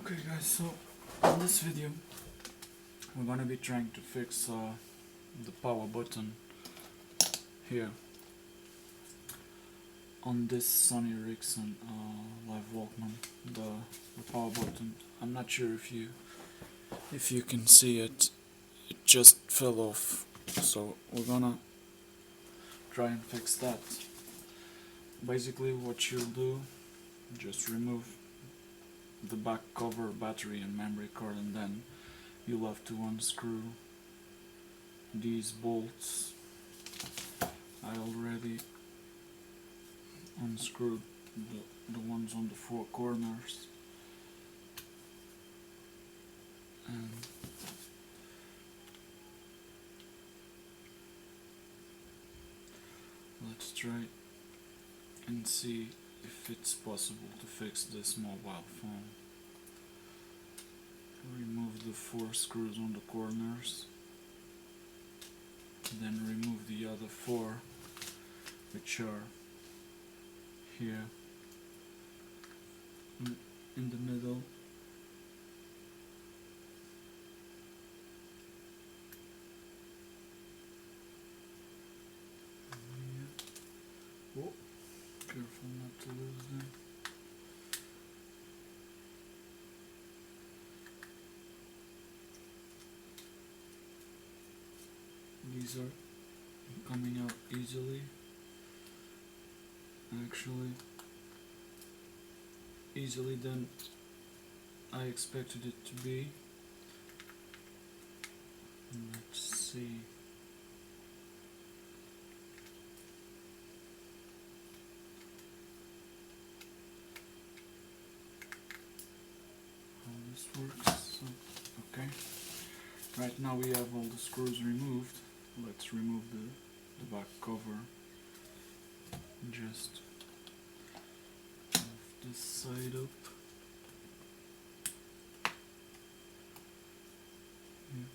Okay guys, so in this video we're gonna be trying to fix the power button here on this Sony Ericsson live Walkman. The power button, I'm not sure if you can see it. It just fell off, so we're gonna try and fix that. Basically what you'll do, just remove the back cover, battery and memory card, and then you'll have to unscrew these bolts. I already unscrewed the ones on the four corners, and let's try and see if it's possible to fix this mobile phone. Remove the four screws on the corners, then remove the other four, which are here in the middle. Oh, careful not to lose them. These are coming out easily, actually easily than I expected it to be. Let's see. How this works. So, okay. Right now we have all the screws removed. Let's remove the back cover. Just move this side up. Yeah.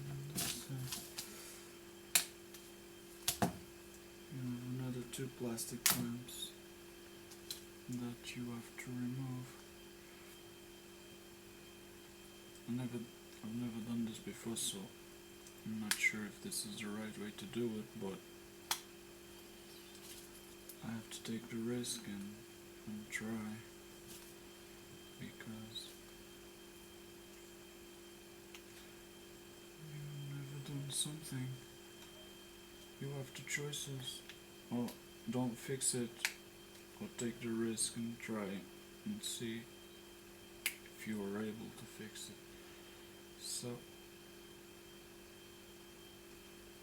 And this side. You have another two plastic clamps that you have to remove. I've never done this before, so I'm not sure if this is the right way to do it, but I have to take the risk and try, because you've never done something. You have two choices: or don't fix it, or take the risk and try and see if you are able to fix it. So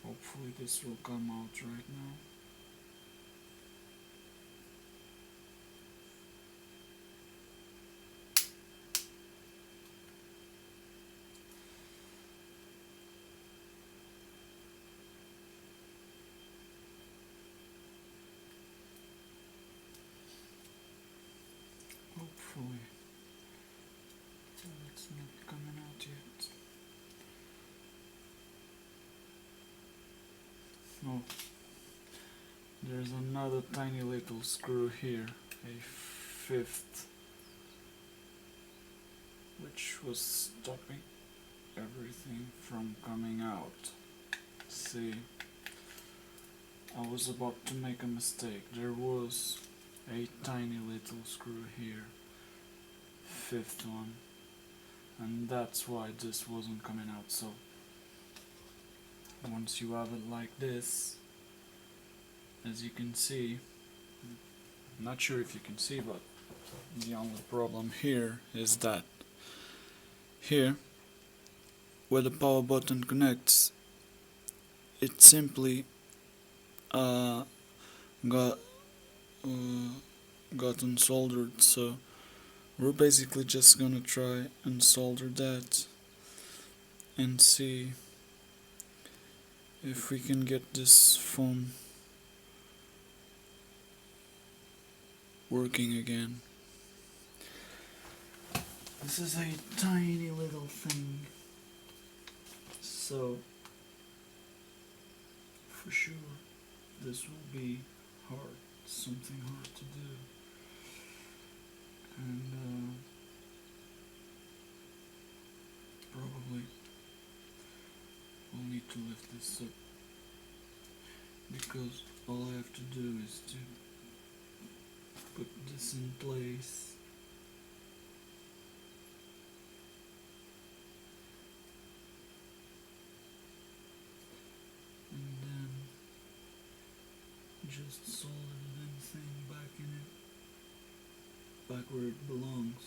hopefully this will come out right now. Hopefully. It's not coming out yet. Oh, there's another tiny little screw here, a fifth, which was stopping everything from coming out. See, I was about to make a mistake. There was a tiny little screw here, fifth one, and that's why this wasn't coming out. So once you have it like this, as you can see, I'm not sure if you can see, but the only problem here is that here, where the power button connects, it simply got unsoldered. So we're basically just gonna try and solder that and see if we can get this phone working again. This is a tiny little thing, so for sure this will be hard, something hard to do, and probably we'll need to lift this up, because all I have to do is to put this in place. And then just solder the thing back in it, back where it belongs.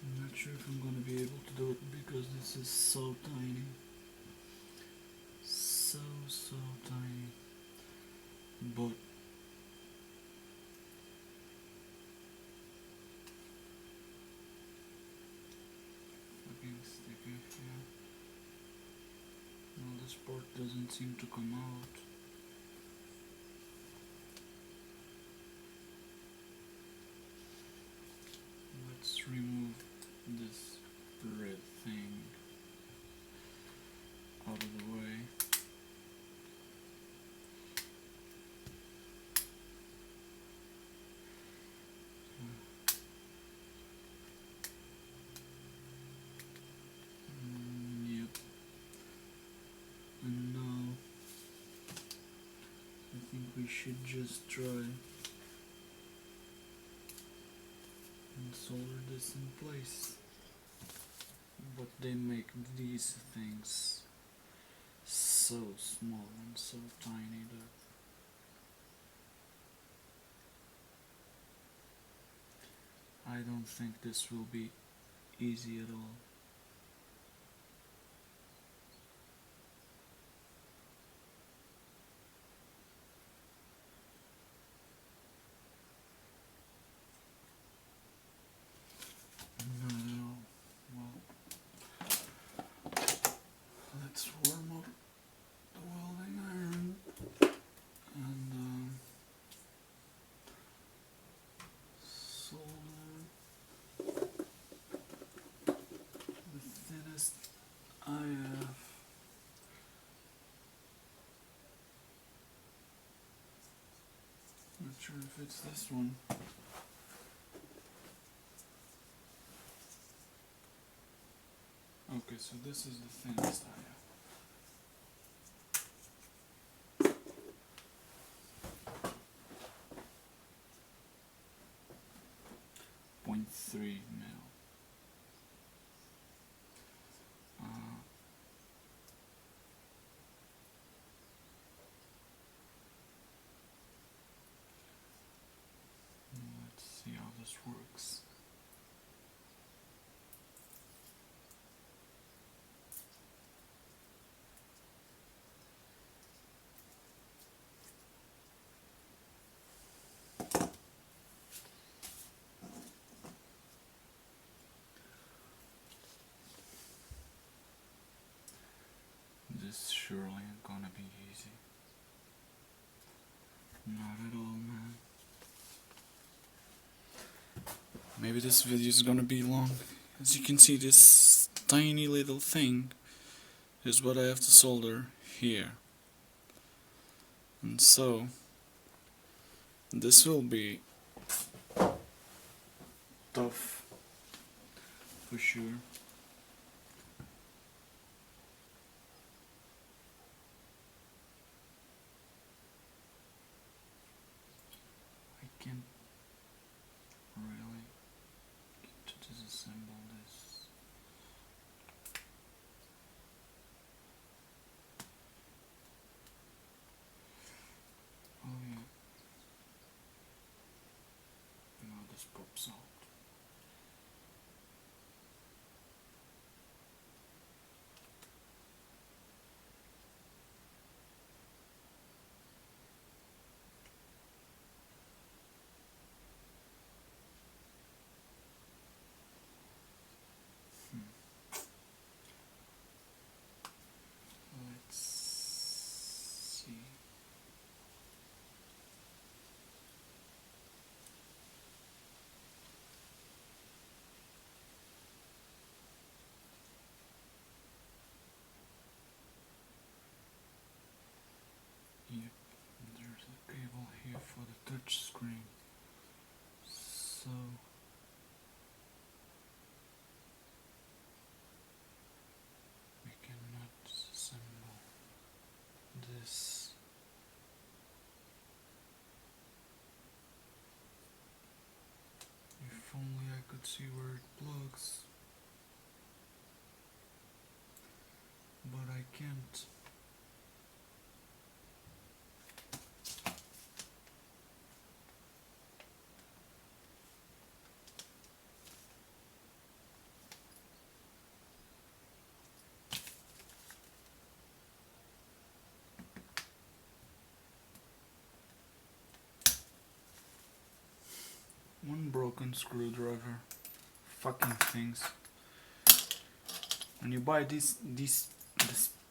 I'm not sure if I'm gonna be able to do it because this is so tiny. So tiny. But fucking sticky, yeah. No, this part doesn't seem to come out. Let's remove this red thing out of the way. Yep. And now I think we should just try and solder this in place. But they make these things so small and so tiny that I don't think this will be easy at all. Not at all. Well, let's warm up the welding iron and solder the thinnest I have. Not sure if it's this one. Okay, so this is the thinnest I have. 0.3 mil. Let's see how this works. This surely ain't gonna be easy. Not at all, man. Maybe this video is gonna be long. As you can see, this tiny little thing is what I have to solder here. And so, this will be tough for sure. I can't really get to disassemble this. Oh yeah. Now this pops out. Let's see. touch screen. So we cannot disassemble this. If only I could see where it plugs, but I can't. One broken screwdriver. Fucking things. When you buy this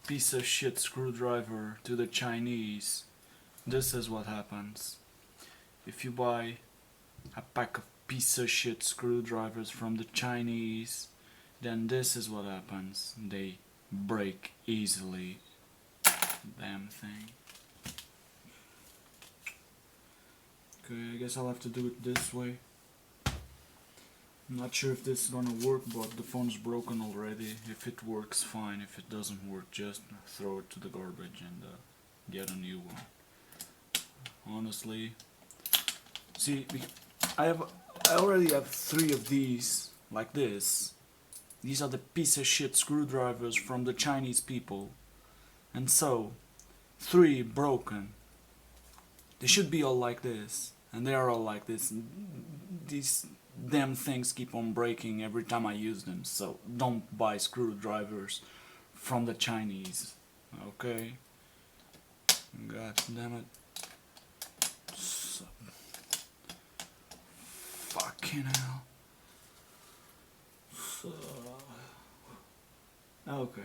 piece of shit screwdriver to the Chinese, this is what happens. If you buy a pack of piece of shit screwdrivers from the Chinese, then this is what happens. They break easily. Damn thing. Okay, I guess I'll have to do it this way. I'm not sure if this is gonna work, but the phone's broken already. If it works, fine. If it doesn't work, just throw it to the garbage and get a new one. Honestly, see, I already have 3 of these like this. These are the piece of shit screwdrivers from the Chinese people, and so 3 broken. They should be all like this, and they are all like this. These damn things keep on breaking every time I use them, so don't buy screwdrivers from the Chinese, okay? God damn it. So, fucking hell. So, okay.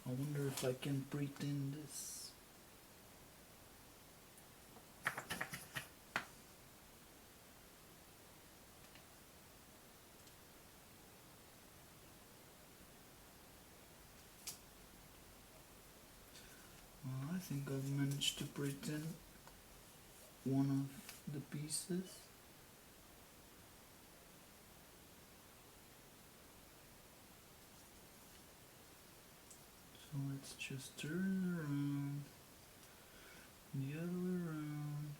I wonder if I can pretend this. Well, I think I've managed to pretend one of the pieces. So let's just turn it around, the other way around.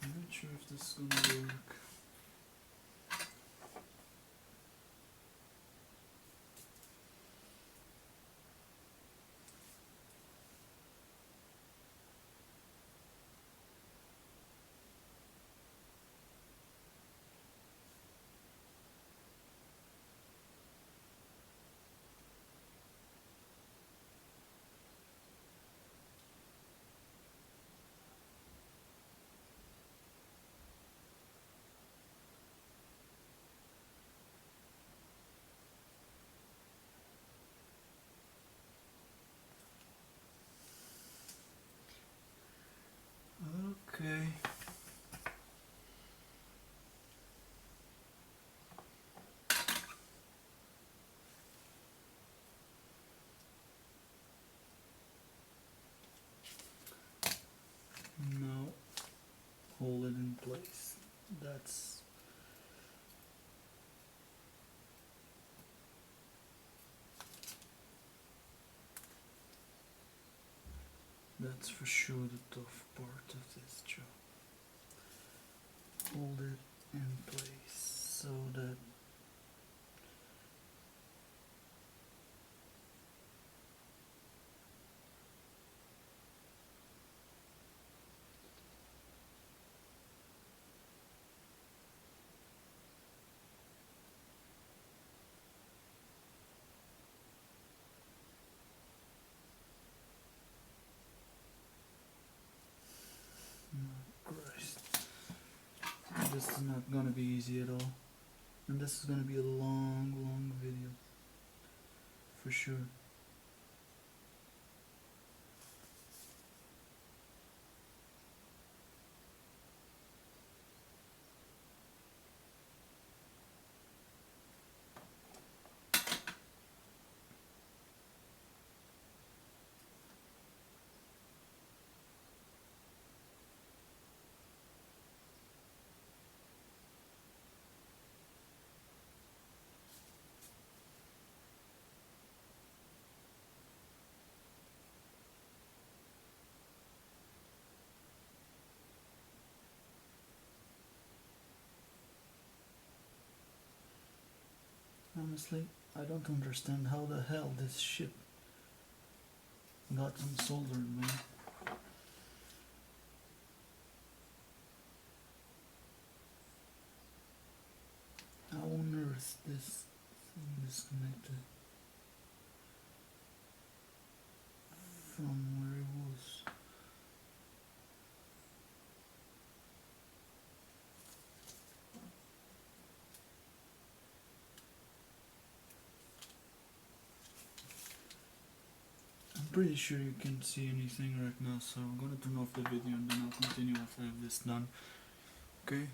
I'm not sure if this is gonna work. Okay. Now hold it in place. That's for sure the tough part of this job. Hold it in place so that is not gonna be easy at all. And this is gonna be a long video. For sure. Honestly, I don't understand how the hell this shit got unsoldered, man. How on earth this thing disconnected from where it was? I'm pretty sure you can't see anything right now, so I'm gonna turn off the video and then I'll continue after I have this done. Okay?